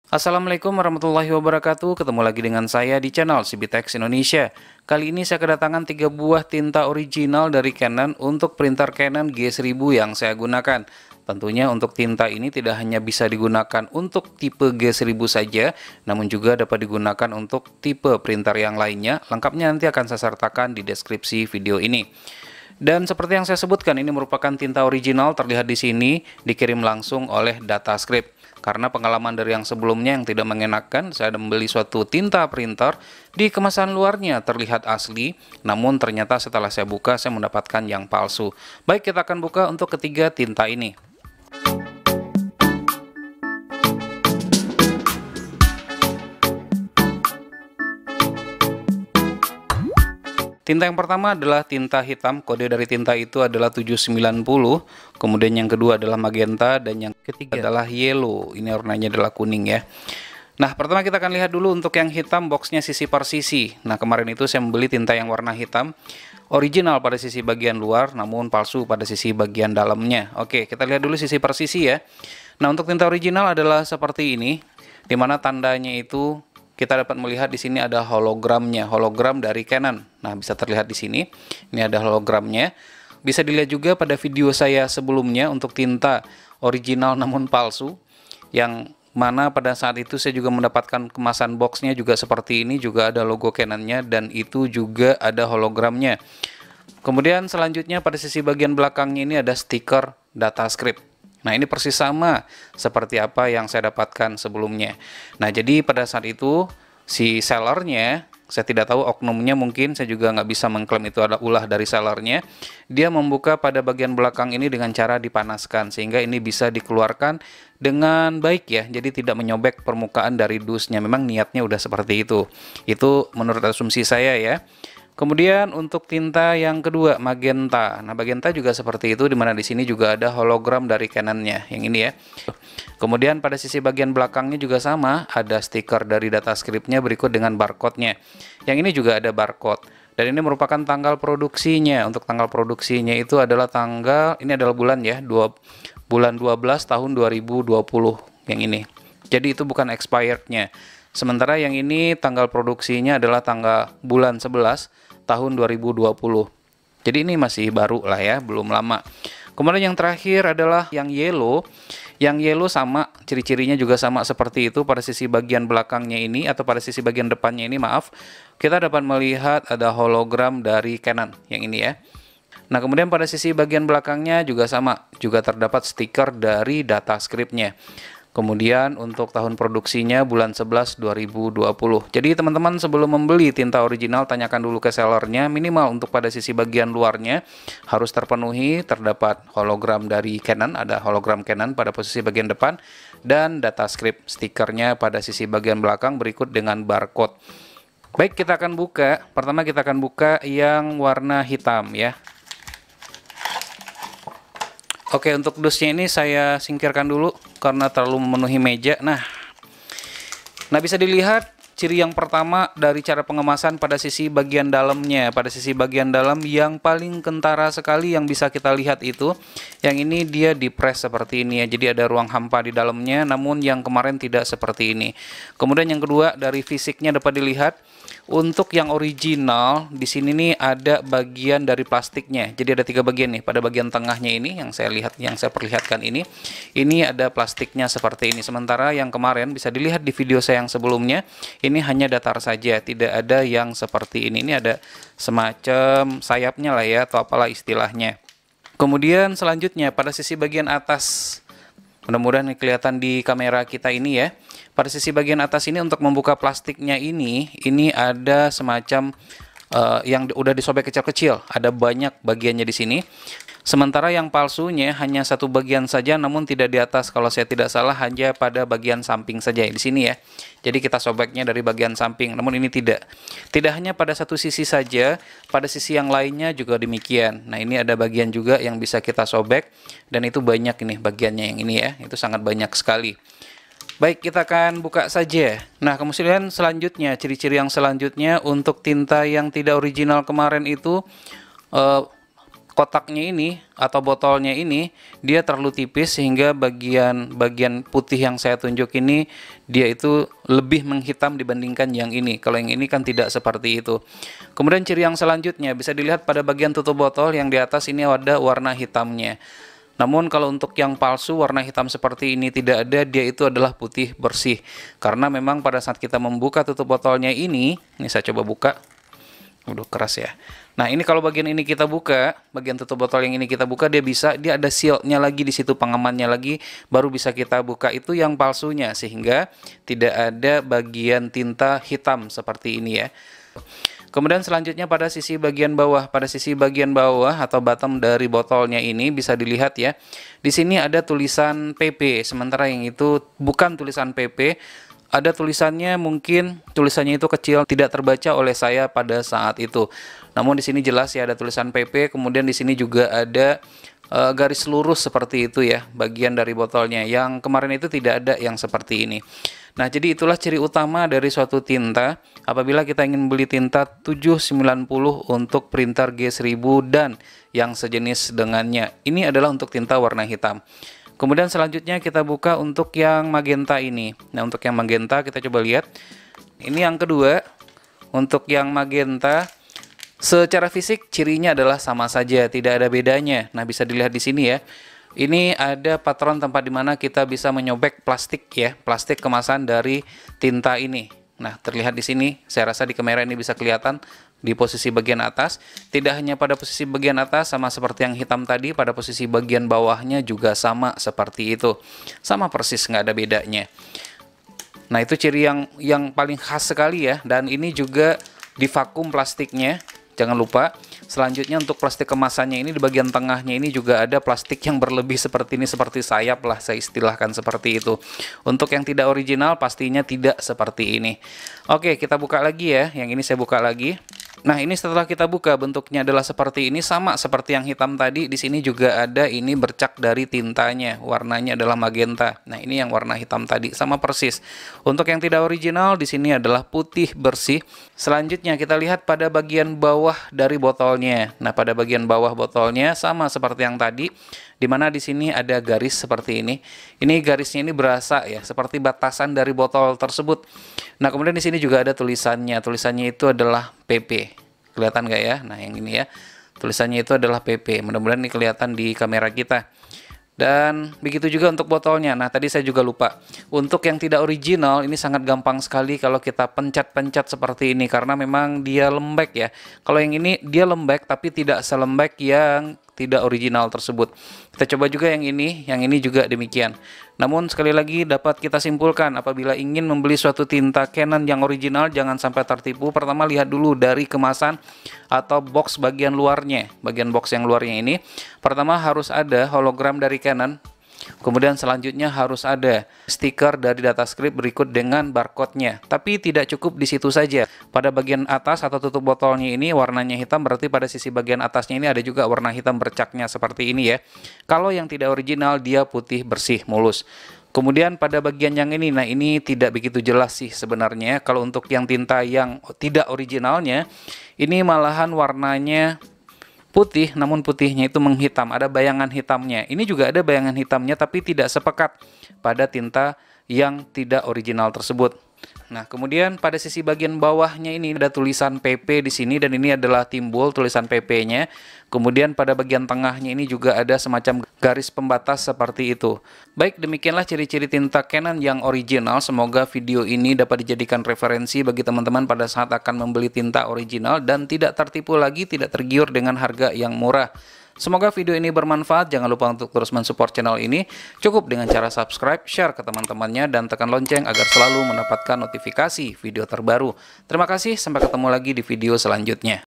Assalamualaikum warahmatullahi wabarakatuh. Ketemu lagi dengan saya di channel CBTech Indonesia. Kali ini saya kedatangan 3 buah tinta original dari Canon untuk printer Canon G1000 yang saya gunakan. Tentunya untuk tinta ini tidak hanya bisa digunakan untuk tipe G1000 saja, namun juga dapat digunakan untuk tipe printer yang lainnya. Lengkapnya nanti akan saya sertakan di deskripsi video ini. Dan seperti yang saya sebutkan, ini merupakan tinta original, terlihat di sini dikirim langsung oleh Datascript. Karena pengalaman dari yang sebelumnya yang tidak mengenakan, saya membeli suatu tinta printer di kemasan luarnya terlihat asli, namun ternyata setelah saya buka saya mendapatkan yang palsu. Baik, kita akan buka untuk ketiga tinta ini. Tinta yang pertama adalah tinta hitam, kode dari tinta itu adalah 790, kemudian yang kedua adalah magenta, dan yang ketiga adalah yellow, ini warnanya adalah kuning ya. Nah, pertama kita akan lihat dulu untuk yang hitam, boxnya sisi per sisi. Nah, kemarin itu saya membeli tinta yang warna hitam, original pada sisi bagian luar, namun palsu pada sisi bagian dalamnya. Oke, kita lihat dulu sisi per sisi ya. Nah, untuk tinta original adalah seperti ini, dimana tandanya itu kita dapat melihat di sini ada hologramnya, hologram dari Canon. Nah, bisa terlihat di sini. Ini ada hologramnya. Bisa dilihat juga pada video saya sebelumnya untuk tinta original namun palsu, yang mana pada saat itu saya juga mendapatkan kemasan boxnya juga seperti ini, juga ada logo Canonnya dan itu juga ada hologramnya. Kemudian selanjutnya pada sisi bagian belakangnya ini ada stiker Datascript. Nah, ini persis sama seperti apa yang saya dapatkan sebelumnya. Nah, jadi pada saat itu si sellernya, saya tidak tahu oknumnya, mungkin saya juga nggak bisa mengklaim itu ada ulah dari sellernya. Dia membuka pada bagian belakang ini dengan cara dipanaskan sehingga ini bisa dikeluarkan dengan baik ya. Jadi tidak menyobek permukaan dari dusnya. Memang niatnya udah seperti itu. Itu menurut asumsi saya ya. Kemudian untuk tinta yang kedua, magenta. Nah, magenta juga seperti itu, dimana di sini juga ada hologram dari Canonnya, yang ini ya. Kemudian pada sisi bagian belakangnya juga sama, ada stiker dari Datascript-nya berikut dengan barcode-nya. Yang ini juga ada barcode. Dan ini merupakan tanggal produksinya. Untuk tanggal produksinya itu adalah tanggal, ini adalah bulan ya, bulan 12 tahun 2020, yang ini. Jadi itu bukan expired-nya. Sementara yang ini tanggal produksinya adalah tanggal bulan 11 tahun 2020. Jadi ini masih baru lah ya, belum lama. Kemudian yang terakhir adalah yang yellow. Yang yellow sama, ciri-cirinya juga sama seperti itu. Pada sisi bagian belakangnya ini, atau pada sisi bagian depannya ini, maaf, kita dapat melihat ada hologram dari Canon, yang ini ya. Nah, kemudian pada sisi bagian belakangnya juga sama, juga terdapat stiker dari Datascript-nya. Kemudian untuk tahun produksinya bulan 11 2020. Jadi teman-teman sebelum membeli tinta original, tanyakan dulu ke sellernya, minimal untuk pada sisi bagian luarnya harus terpenuhi, terdapat hologram dari Canon, ada hologram Canon pada posisi bagian depan, dan Datascript stikernya pada sisi bagian belakang berikut dengan barcode. Baik, kita akan buka. Pertama kita akan buka yang warna hitam ya. Oke, untuk dusnya ini saya singkirkan dulu karena terlalu memenuhi meja. Nah, bisa dilihat ciri yang pertama dari cara pengemasan pada sisi bagian dalamnya. Pada sisi bagian dalam yang paling kentara sekali yang bisa kita lihat itu, yang ini dia dipres seperti ini ya. Jadi ada ruang hampa di dalamnya, namun yang kemarin tidak seperti ini. Kemudian yang kedua, dari fisiknya dapat dilihat. Untuk yang original di sini nih ada bagian dari plastiknya. Jadi ada 3 bagian nih. Pada bagian tengahnya ini yang saya lihat, yang saya perlihatkan ini ada plastiknya seperti ini. Sementara yang kemarin bisa dilihat di video saya yang sebelumnya, ini hanya datar saja, tidak ada yang seperti ini. Ini ada semacam sayapnya lah ya, atau apalah istilahnya. Kemudian selanjutnya pada sisi bagian atas, mudah-mudahan kelihatan di kamera kita ini ya. Pada sisi bagian atas ini untuk membuka plastiknya ini ada semacam yang udah disobek kecil-kecil. Ada banyak bagiannya di sini. Sementara yang palsunya hanya satu bagian saja, namun tidak di atas. Kalau saya tidak salah hanya pada bagian samping saja di sini ya. Jadi kita sobeknya dari bagian samping, namun ini tidak. Tidak hanya pada satu sisi saja, pada sisi yang lainnya juga demikian. Nah, ini ada bagian juga yang bisa kita sobek, dan itu banyak ini bagiannya yang ini ya. Itu sangat banyak sekali. Baik, kita akan buka saja. Nah, kemudian selanjutnya, ciri-ciri yang selanjutnya untuk tinta yang tidak original kemarin itu, kotaknya ini atau botolnya ini dia terlalu tipis sehingga bagian putih yang saya tunjuk ini dia itu lebih menghitam dibandingkan yang ini. Kalau yang ini kan tidak seperti itu. Kemudian ciri yang selanjutnya bisa dilihat pada bagian tutup botol yang di atas ini ada warna hitamnya. Namun kalau untuk yang palsu warna hitam seperti ini tidak ada, dia itu adalah putih bersih. Karena memang pada saat kita membuka tutup botolnya ini saya coba buka. Udah keras ya. Nah, ini kalau bagian ini kita buka, bagian tutup botol yang ini kita buka, dia ada sealnya lagi di situ, pengamannya lagi, baru bisa kita buka. Itu yang palsunya, sehingga tidak ada bagian tinta hitam seperti ini ya. Kemudian selanjutnya pada sisi bagian bawah, atau bottom dari botolnya ini bisa dilihat ya. Di sini ada tulisan PP, sementara yang itu bukan tulisan PP. Ada tulisannya, mungkin tulisannya itu kecil, tidak terbaca oleh saya pada saat itu. Namun di sini jelas ya ada tulisan PP, kemudian di sini juga ada garis lurus seperti itu ya, bagian dari botolnya. Yang kemarin itu tidak ada yang seperti ini. Nah, jadi itulah ciri utama dari suatu tinta apabila kita ingin beli tinta 790 untuk printer G1000 dan yang sejenis dengannya. Ini adalah untuk tinta warna hitam. Kemudian selanjutnya kita buka untuk yang magenta ini. Nah, untuk yang magenta kita coba lihat. Ini yang kedua. Untuk yang magenta secara fisik cirinya adalah sama saja, tidak ada bedanya. Nah, bisa dilihat di sini ya. Ini ada patron tempat dimana kita bisa menyobek plastik ya, plastik kemasan dari tinta ini. Nah, terlihat di sini. Saya rasa di kamera ini bisa kelihatan di posisi bagian atas. Tidak hanya pada posisi bagian atas sama seperti yang hitam tadi, pada posisi bagian bawahnya juga sama seperti itu. Sama persis, nggak ada bedanya. Nah, itu ciri yang paling khas sekali ya. Dan ini juga di vakum plastiknya. Jangan lupa. Selanjutnya untuk plastik kemasannya ini di bagian tengahnya ini juga ada plastik yang berlebih seperti ini, seperti sayap lah saya istilahkan seperti itu. Untuk yang tidak original pastinya tidak seperti ini. Oke, kita buka lagi ya. Yang ini saya buka lagi. Nah, ini setelah kita buka bentuknya adalah seperti ini, sama seperti yang hitam tadi. Di sini juga ada ini bercak dari tintanya, warnanya adalah magenta. Nah, ini yang warna hitam tadi, sama persis. Untuk yang tidak original di sini adalah putih bersih. Selanjutnya kita lihat pada bagian bawah dari botolnya. Nah, pada bagian bawah botolnya sama seperti yang tadi, dimana di sini ada garis seperti ini. Ini garisnya ini berasa ya, seperti batasan dari botol tersebut. Nah, kemudian di sini juga ada tulisannya. Tulisannya itu adalah PP. Kelihatan nggak ya? Nah, yang ini ya. Tulisannya itu adalah PP. Mudah-mudahan ini kelihatan di kamera kita. Dan begitu juga untuk botolnya. Nah, tadi saya juga lupa. Untuk yang tidak original, ini sangat gampang sekali kalau kita pencet-pencet seperti ini. Karena memang dia lembek ya. Kalau yang ini dia lembek, tapi tidak selembek yang tidak original tersebut. Kita coba juga yang ini juga demikian. Namun sekali lagi dapat kita simpulkan apabila ingin membeli suatu tinta Canon yang original jangan sampai tertipu. Pertama lihat dulu dari kemasan atau box bagian luarnya. Bagian box yang luarnya ini pertama harus ada hologram dari Canon. Kemudian selanjutnya harus ada stiker dari datascript berikut dengan barcode-nya. Tapi tidak cukup di situ saja. Pada bagian atas atau tutup botolnya ini warnanya hitam, berarti pada sisi bagian atasnya ini ada juga warna hitam bercaknya seperti ini ya. Kalau yang tidak original dia putih bersih mulus. Kemudian pada bagian yang ini, nah ini tidak begitu jelas sih sebenarnya. Kalau untuk yang tinta yang tidak originalnya, ini malahan warnanya putih, namun putihnya itu menghitam, ada bayangan hitamnya. Ini juga ada bayangan hitamnya, tapi tidak sepekat pada tinta yang tidak original tersebut. Nah, kemudian pada sisi bagian bawahnya ini ada tulisan PP di sini, dan ini adalah timbul tulisan PP-nya. Kemudian pada bagian tengahnya ini juga ada semacam garis pembatas seperti itu. Baik, demikianlah ciri-ciri tinta Canon yang original. Semoga video ini dapat dijadikan referensi bagi teman-teman pada saat akan membeli tinta original dan tidak tertipu lagi, tidak tergiur dengan harga yang murah. Semoga video ini bermanfaat. Jangan lupa untuk terus mensupport channel ini. Cukup dengan cara subscribe, share ke teman-temannya, dan tekan lonceng agar selalu mendapatkan notifikasi video terbaru. Terima kasih, sampai ketemu lagi di video selanjutnya.